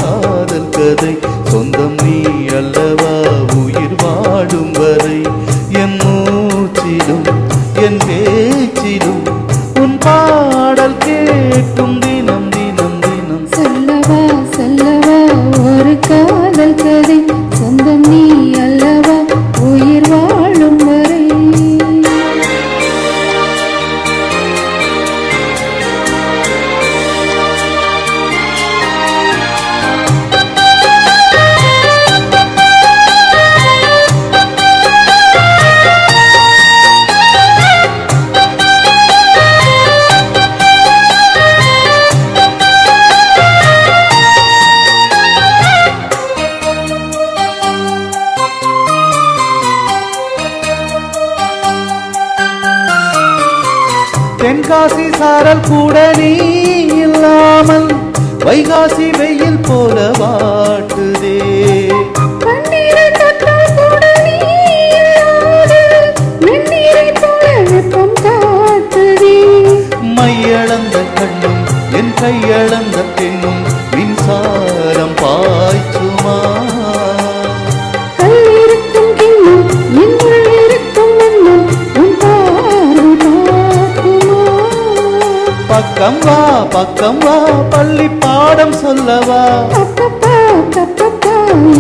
காதல் கதை சொந்தம் நீ அல்லவா உயிர் வாழும் வரை என் மூச்சிலும் என் பேச்சிலும் உன் பாடல் கேட்கும் தினம் தினம் தினம். சொல்லவா சொல்லவா ஒரு காதல் கதை சொந்தம் நீ அல்லவா உயிர் வாழும் வரை. தென்காசி சாரல் கூட நீ இல்லாமல் வைகாசி வெயில் போல வாட்டுதே. கண்ணீரை தொட்டால் கூட நீ இல்லாது வெந்நீரை போல வெப்பம் காட்டுதே. மையளந்த கண்ணும் என் கையளந்த பெண்ணும் மின்சாரம் பாய்ச்சுமா. கல்லிருக்கும் கிண்ணம் என்னுள் இருக்கும் எண்ணம் உன் பார்வை பார்க்குமா. பக்கம் வா பள்ளி பாடம் சொல்லவா. அப்பப்பா தப்பப்பா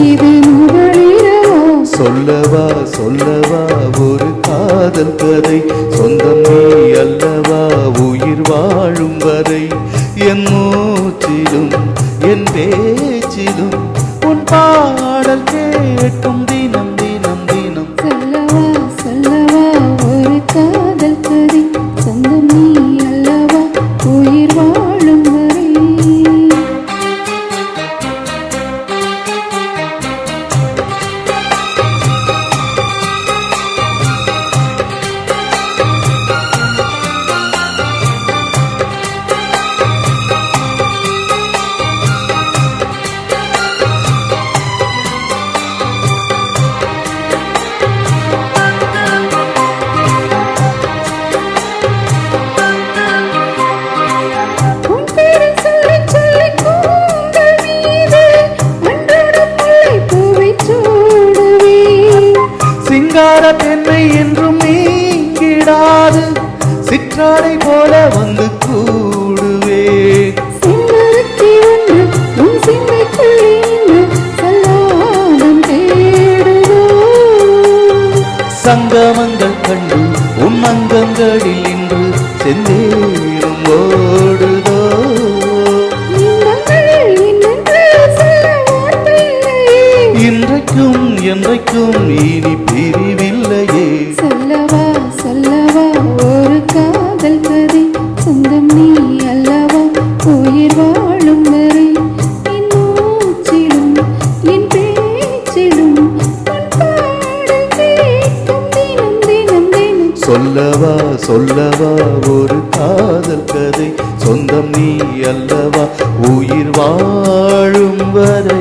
இது முதலிரவா. சொல்லவா சொல்லவா ஒரு காதல் கதை சொந்தம் நீ அல்லவா உயிர் வாழும் வரை என் மூச்சிலும் என் பேச்சிலும் உன் பாடல் கேட்கும் தினம் தினம் தினம். சொல்லவா சொல்லவா ஒரு காதல் கதை சொந்தம் நீ அல்லவா உயிர் வாழும் வரை. சிங்கார பெண்ணை என்றும் நீங்கிடாது சிற்றாடை போல வந்து கூடுவே. சங்கமங்கள் கண்டு உன் அங்கங்களில் இன்று செந்தேனும் ஓடுதோ. இன்றைக்கும் என்றைக்கும் இனி பிரிவில்லையே. சொல்லவா சொல்லவா ஒரு காதல் கதை சொந்தம் நீ அல்லவா உயிர் வாழும் வரை என் மூச்சிலும் என் பேச்சிலும் உன் பாடல் கேட்கும் தினம் தினம் தினம். சொல்லவா சொல்லவா ஒரு காதல் கதை சொந்தம் நீ அல்லவா உயிர் வாழும் வரை.